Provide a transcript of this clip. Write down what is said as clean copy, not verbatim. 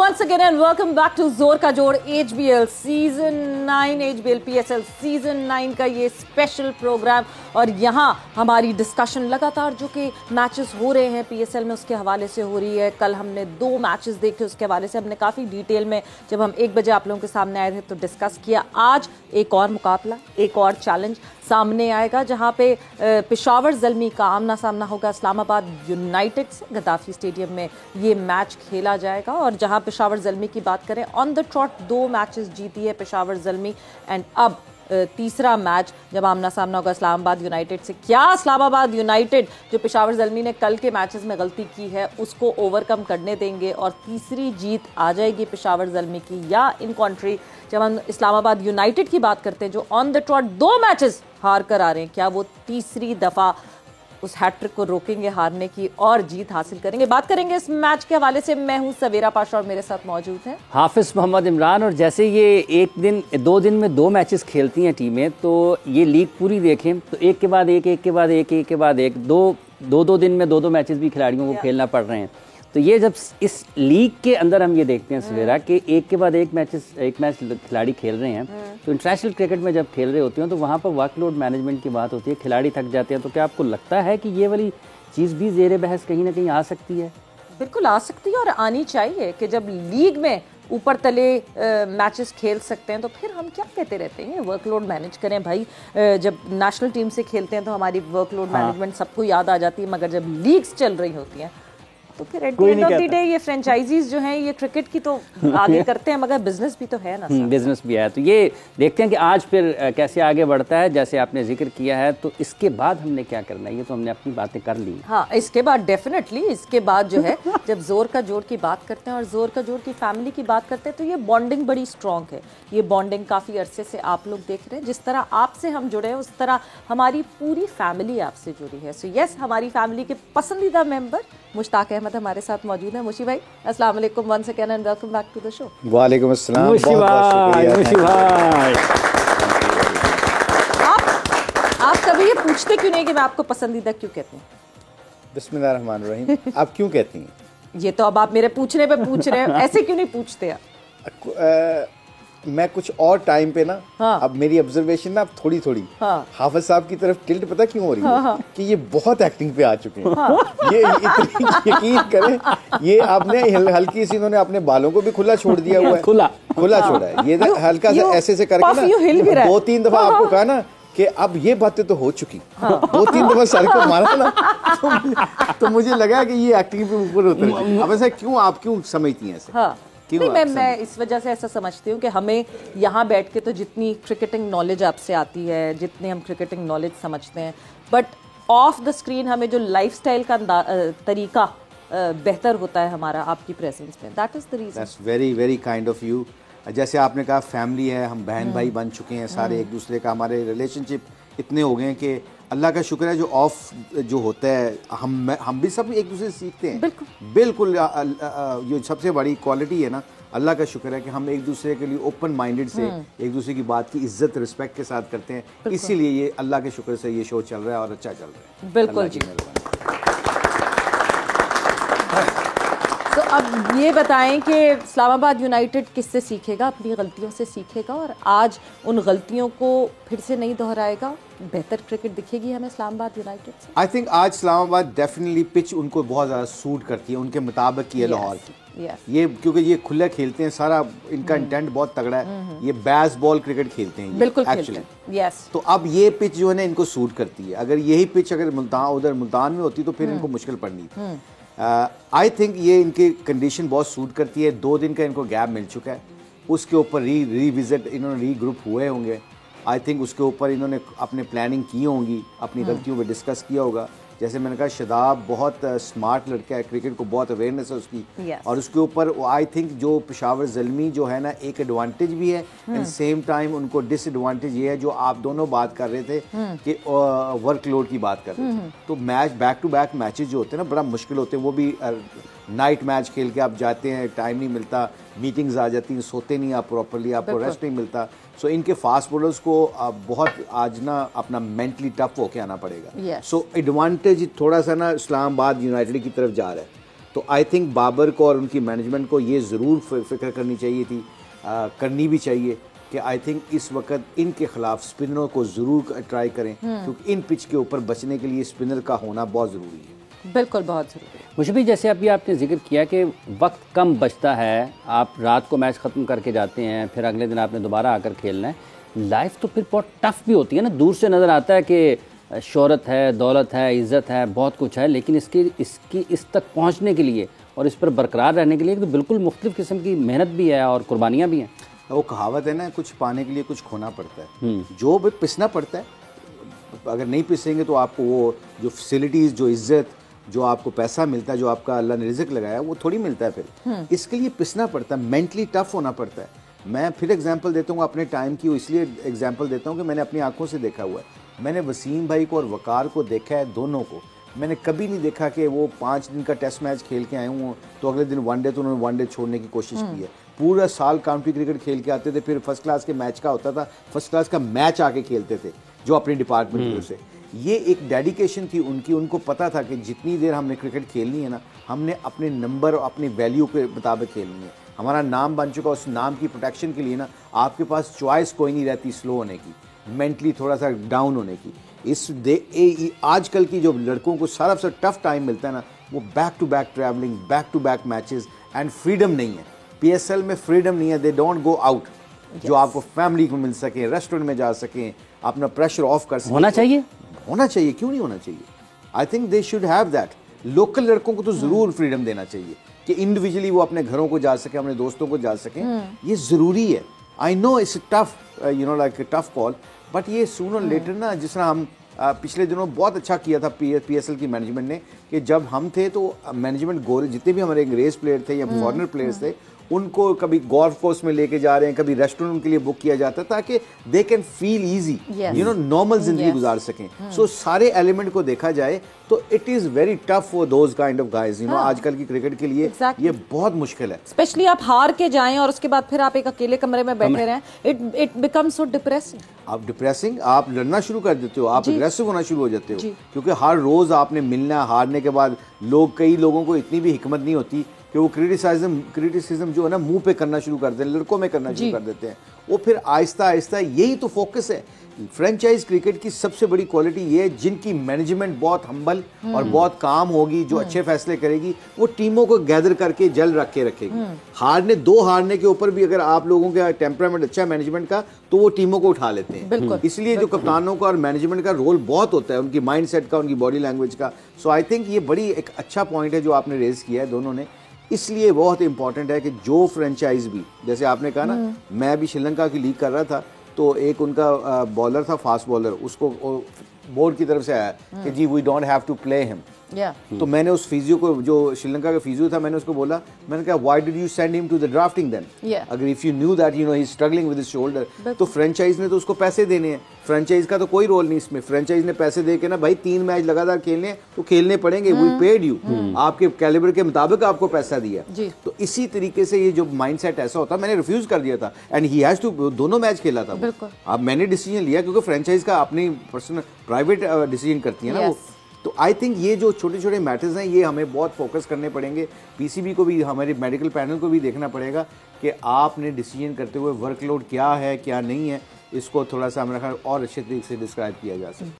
once again and welcome back to जोर का जोड़ HBL season 9 HBL PSL season 9 का ये स्पेशल प्रोग्राम। और यहाँ हमारी डिस्कशन लगातार जो कि मैचेस हो रहे हैं PSL में उसके हवाले से हो रही है। कल हमने 2 मैचेस देखे, उसके हवाले से हमने काफ़ी डिटेल में जब हम 1 बजे आप लोगों के सामने आए थे तो डिस्कस किया। आज एक और मुकाबला, एक और चैलेंज सामने आएगा जहाँ पे पेशावर ज़ल्मी का आमना सामना होगा इस्लामाबाद यूनाइटेड से। गद्दाफी स्टेडियम में ये मैच खेला जाएगा और जहाँ पेशावर ज़ल्मी की बात करें, ऑन द ट्रॉट 2 मैचेस जीती है पेशावर ज़ल्मी एंड अब तीसरा मैच जब आमना सामना होगा इस्लामाबाद यूनाइटेड से। क्या इस्लामाबाद यूनाइटेड जो पेशावर ज़ल्मी ने कल के मैचेस में गलती की है उसको ओवरकम करने देंगे और तीसरी जीत आ जाएगी पेशावर ज़ल्मी की, या इन कॉन्ट्री जब हम इस्लामाबाद यूनाइटेड की बात करते हैं जो ऑन द ट्रॉट 2 मैचेस हार कर आ रहे हैं, क्या वो तीसरी दफ़ा उस हैट्रिक को रोकेंगे हारने की और जीत हासिल करेंगे। बात करेंगे इस मैच के हवाले से। मैं हूं सवेरा पाशा और मेरे साथ मौजूद हैं हाफिज मोहम्मद इमरान। और जैसे ये 2 दिन में 2 मैचेस खेलती हैं टीमें, तो ये लीग पूरी देखें तो एक के बाद एक, एक के बाद एक, एक के बाद एक, दो दिन में 2 मैचेस भी खिलाड़ियों को खेलना पड़ रहे हैं। तो ये जब इस लीग के अंदर हम ये देखते हैं सवेरा कि एक के बाद एक मैच खिलाड़ी खेल रहे हैं, तो इंटरनेशनल क्रिकेट में जब खेल रहे होते हैं तो वहाँ पर वर्कलोड मैनेजमेंट की बात होती है, खिलाड़ी थक जाते हैं। तो क्या आपको लगता है कि ये वाली चीज़ भी ज़ेरे बहस कहीं ना कहीं आ सकती है? बिल्कुल आ सकती है और आनी चाहिए कि जब लीग में ऊपर तले मैचेस खेल सकते हैं तो फिर हम क्या कहते रहते हैं वर्कलोड मैनेज करें भाई। जब नेशनल टीम से खेलते हैं तो हमारी वर्कलोड मैनेजमेंट सबको याद आ जाती है, मगर जब लीग्स चल रही होती हैं तो फिर at the end of the day ये फ्रेंचाइजीज जो हैं ये क्रिकेट की तो आगे करते हैं, मगर बिजनेस भी तो है ना। बिजनेस भी है। तो ये देखते हैं कि आज फिर कैसे आगे बढ़ता है। जैसे आपने जिक्र किया है, तो इसके बाद हमने क्या करना है, ये तो हमने अपनी बातें कर ली। हाँ, इसके बाद डेफिनेटली इसके बाद जो है जब जोर का जोड़ की बात करते हैं और जोर का जोड़ की फैमिली की बात करते हैं तो ये बॉन्डिंग बड़ी स्ट्रॉन्ग है। ये बॉन्डिंग काफ़ी अरसे से आप लोग देख रहे हैं। जिस तरह आपसे हम जुड़े हैं उस तरह हमारी पूरी फैमिली आपसे जुड़ी है। सो यस, हमारी फैमिली के पसंदीदा मेंबर मुश्ताक अहमद हमारे साथ मौजूद है। मुशी भाई अस्सलाम वालेकुम once again and welcome back to the show. वालेकुम अस्सलाम। मुशी भाई आप कभी ये पूछते क्यों नहीं कि मैं आपको पसंदीदा क्यों कहती हूँ? बिस्मिल्लाह रहमान रहीम। आप क्यों कहती हैं? ये तो अब आप मेरे पूछने पे पूछ रहे हैं, ऐसे क्यों नहीं पूछते आप? मैं कुछ और टाइम पे ना, हाँ। अब मेरी ऑब्जर्वेशन ना अब थोड़ी हाँ। हाफिज साहब की तरफ टिल्ट पता क्यों हो रही है? हाँ। कि ये बहुत एक्टिंग पे आ चुके हैं। हाँ। ये इतनी यकीन करें, ये आपने हल्की सी इन्होंने अपने बालों को भी खुला छोड़ दिया हुआ है। खुला छोड़ा है ये हल्का सा ऐसे करके ना 2-3 दफा आपको कहा ना कि अब ये बातें तो हो चुकी। 2-3 दफा सर को मारा ना तो मुझे लगा कि ये एक्टिंग पे ऊपर उतर। अब ऐसा क्यों, आप क्यों समझती हैं ऐसे? नहीं, मैं इस वजह से ऐसा समझती हूँ कि हमें यहाँ बैठ के तो जितनी क्रिकेटिंग नॉलेज आपसे आती है, जितने हम क्रिकेटिंग नॉलेज समझते हैं, बट ऑफ द स्क्रीन हमें जो लाइफस्टाइल का तरीका बेहतर होता है हमारा आपकी प्रेजेंस में। That is the reason. That's very very kind of you. जैसे आपने कहा फैमिली है, हम बहन भाई बन चुके हैं सारे एक दूसरे का, हमारे रिलेशनशिप इतने हो गए हैं कि अल्लाह का शुक्र है जो ऑफ जो होता है हम भी सब एक दूसरे से सीखते हैं। बिल्कुल ये सबसे बड़ी क्वालिटी है ना, अल्लाह का शुक्र है कि हम एक दूसरे के लिए ओपन माइंडेड से एक दूसरे की बात की इज्जत रिस्पेक्ट के साथ करते हैं। इसीलिए ये अल्लाह के शुक्र से ये शो चल रहा है और अच्छा चल रहा है। बिल्कुल जी। तो अब ये बताएं कि इस्लामाबाद यूनाइटेड किससे सीखेगा? अपनी गलतियों से सीखेगा और आज उन गलतियों को फिर से नहीं दोहराएगा। बेहतर क्रिकेट दिखेगी हमें इस्लामाबाद यूनाइटेड से। आई थिंक आज इस्लामाबाद डेफिनेटली पिच उनको बहुत ज़्यादा सूट करती है, उनके मुताबिक की है लाहौर की। ये क्योंकि ये खुले खेलते हैं, सारा इनका इंटेंट बहुत तगड़ा है। ये बैस बॉल क्रिकेट खेलते हैं बिल्कुल एक्चुअली। तो अब ये पिच जो है ना इनको सूट करती है। अगर यही पिच अगर मुल्तान में होती तो फिर इनको मुश्किल पड़नी थी। आई थिंक ये इनकी कंडीशन बहुत सूट करती है। 2 दिन का इनको गैप मिल चुका है, उसके ऊपर रीविजिट इन्होंने रीग्रुप हुए होंगे। आई थिंक उसके ऊपर इन्होंने अपने प्लानिंग की होंगी, अपनी गलतियों पे डिस्कस किया होगा। जैसे मैंने कहा शदाब बहुत स्मार्ट लड़का है, क्रिकेट को बहुत अवेयरनेस है उसकी। और उसके ऊपर आई थिंक जो पेशावर ज़ल्मी जो है ना एक एडवांटेज भी है एंड सेम टाइम उनको डिसएडवांटेज ये है जो आप दोनों बात कर रहे थे कि वर्कलोड की बात कर रहे थे। तो match back to back matches जो होते हैं ना बड़ा मुश्किल होते हैं, वो भी नाइट मैच खेल के आप जाते हैं, टाइम नहीं मिलता, मीटिंग्स आ जाती हैं, सोते नहीं आप प्रॉपरली, आपको रेस्ट नहीं मिलता। सो इनके फास्ट बॉलर्स को बहुत आज ना अपना मेंटली टफ होके आना पड़ेगा। सो एडवांटेज थोड़ा सा ना इस्लामाबाद यूनाइटेड की तरफ जा रहा है। तो आई थिंक बाबर को और उनकी मैनेजमेंट को ये ज़रूर फिक्र करनी चाहिए थी, करनी भी चाहिए कि आई थिंक इस वक्त इनके खिलाफ स्पिनरों को ज़रूर ट्राई करें, क्योंकि इन पिच के ऊपर बचने के लिए स्पिनर का होना बहुत ज़रूरी है। बिल्कुल, बहुत ज़रूरी है। मुझे भी जैसे अभी आपने जिक्र किया कि वक्त कम बचता है, आप रात को मैच ख़त्म करके जाते हैं, फिर अगले दिन आपने दोबारा आकर खेलना है, लाइफ तो फिर बहुत टफ भी होती है ना। दूर से नज़र आता है कि शोहरत है, दौलत है, इज़्ज़त है, बहुत कुछ है, लेकिन इसकी इस तक पहुंचने के लिए और इस पर बरकरार रहने के लिए तो बिल्कुल मुख्तलिफ़ किस्म की मेहनत भी है और कुर्बानियाँ भी हैं। वो कहावत है ना, कुछ पाने के लिए कुछ खोना पड़ता है, जो भी पिसना पड़ता है। अगर नहीं पिसेंगे तो आपको वो जो फैसिलिटीज़, जो इज़्ज़त, जो आपको पैसा मिलता है, जो आपका अल्लाह ने रिज़्क लगाया, वो थोड़ी मिलता है फिर। इसके लिए पिसना पड़ता है, मेंटली टफ होना पड़ता है। मैं फिर एग्जांपल देता हूँ अपने टाइम की, इसलिए एग्जांपल देता हूँ कि मैंने अपनी आंखों से देखा हुआ है। मैंने वसीम भाई को और वकार को देखा है, दोनों को। मैंने कभी नहीं देखा कि वो 5 दिन का टेस्ट मैच खेल के आए हों तो अगले दिन वनडे तो उन्होंने वनडे छोड़ने की कोशिश की है। पूरा साल काउंटी क्रिकेट खेल के आते थे, फिर फर्स्ट क्लास के मैच का होता था, फर्स्ट क्लास का मैच आके खेलते थे जो अपनी डिपार्टमेंट से। ये एक डेडिकेशन थी उनकी, उनको पता था कि जितनी देर हमने क्रिकेट खेलनी है ना, हमने अपने नंबर और अपनी वैल्यू के मुताबिक खेलनी है। हमारा नाम बन चुका, उस नाम की प्रोटेक्शन के लिए ना आपके पास चॉइस कोई नहीं रहती स्लो होने की, मेंटली थोड़ा सा डाउन होने की। आजकल की जो लड़कों को सारा से टफ टाइम मिलता है ना, वो back to back travelling, back to back matches and freedom नहीं है। पीएसएल में फ्रीडम नहीं है, दे डोंट गो आउट, जो आपको फैमिली को मिल सके, रेस्टोरेंट में जा सकें, अपना प्रेशर ऑफ कर सकें। होना चाहिए, होना चाहिए, क्यों नहीं होना चाहिए। I think they should have that. Local लड़कों को तो ज़रूर फ्रीडम देना चाहिए कि इंडिविजुअली वो अपने घरों को जा सके, अपने दोस्तों को जा सकें, ये ज़रूरी है। I know it's tough, you know, like tough call, but ये सूनर लेटर ना, जिस तरह हम पिछले दिनों बहुत अच्छा किया था पीएसएल की मैनेजमेंट ने, कि जब हम थे तो मैनेजमेंट गोरे जितने भी हमारे अंग्रेज प्लेयर थे या फॉरेनर प्लेयर्स थे, उनको कभी गोल्फ कोर्स में लेके जा रहे हैं, कभी रेस्टोरेंट के लिए बुक किया जाता है ताकि they can feel easy, you know, normal जिंदगी गुजार सकें। सो सारे एलिमेंट को देखा जाए तो it is very tough for those kind of guys, you know. आजकल की क्रिकेट के लिए ये बहुत मुश्किल है, स्पेशली आप हार के जाएं और उसके बाद फिर आप एक अकेले कमरे में बैठे रहें, इट बिकम्स सो डिप्रेसिंग। आप डिप्रेसिंग, आप लड़ना शुरू कर देते हो, आप एग्रेसिव होना शुरू हो जाते हो, क्योंकि हर रोज आपने मिलना। हारने के बाद कई लोगों को इतनी भी हिकमत नहीं होती कि वो क्रिटिसिज्म जो है ना मुंह पे करना शुरू कर देते हैं, लड़कों में करना शुरू कर देते हैं। वो फिर आहिस्ता आहिस्ता, यही तो फोकस है। फ्रेंचाइज क्रिकेट की सबसे बड़ी क्वालिटी ये है, जिनकी मैनेजमेंट बहुत हम्बल और बहुत काम होगी, जो अच्छे फैसले करेगी, वो टीमों को गैदर करके जल रख के रखेगी। दो हारने के ऊपर भी अगर आप लोगों का टेम्परामेंट अच्छा है मैनेजमेंट का, तो वो टीमों को उठा लेते हैं। इसलिए जो कप्तानों का और मैनेजमेंट का रोल बहुत होता है, उनकी माइंड सेट का, उनकी बॉडी लैंग्वेज का। सो आई थिंक ये बड़ी एक अच्छा पॉइंट है जो आपने रेज किया है दोनों ने। इसलिए बहुत इंपॉर्टेंट है कि जो फ्रेंचाइज भी, जैसे आपने कहा ना, मैं भी श्रीलंका की लीग कर रहा था, तो एक उनका बॉलर था, फास्ट बॉलर, उसको बोर्ड की तरफ से आया कि जी we don't have to play him. तो मैंने उस फिजियो को, जो श्रीलंका का फिजियो था, मैंने उसको बोला, मैंने कहा why did you send him to the drafting then, अगर if you knew that you know he is struggling with his shoulder. तो फ्रेंचाइज ने तो उसको पैसे देने हैं, फ्रेंचाइज का तो कोई रोल नहीं इसमें। फ्रेंचाइज ने पैसे दे के ना, भाई 3 मैच लगातार खेलने तो खेलने पड़ेंगे, वी पेड यू, आपके कैलिबर के मुताबिक आपको पैसा दिया। तो इसी तरीके से ये जो माइंडसेट ऐसा होता, मैंने रिफ्यूज कर दिया था एंड ही हैज टू, दोनों मैच खेला था। अब मैंने डिसीजन लिया क्योंकि फ्रेंचाइज का अपनी पर्सनल प्राइवेट डिसीजन करती है ना वो। तो आई थिंक ये जो छोटे छोटे मैटर्स हैं, ये हमें बहुत फोकस करने पड़ेंगे। पीसीबी को भी, हमारे मेडिकल पैनल को भी देखना पड़ेगा कि आपने डिसीजन करते हुए वर्कलोड क्या है क्या नहीं है, इसको थोड़ा सा मेरा ख्याल और अच्छे तरीके से डिस्क्राइब किया जा सकता है।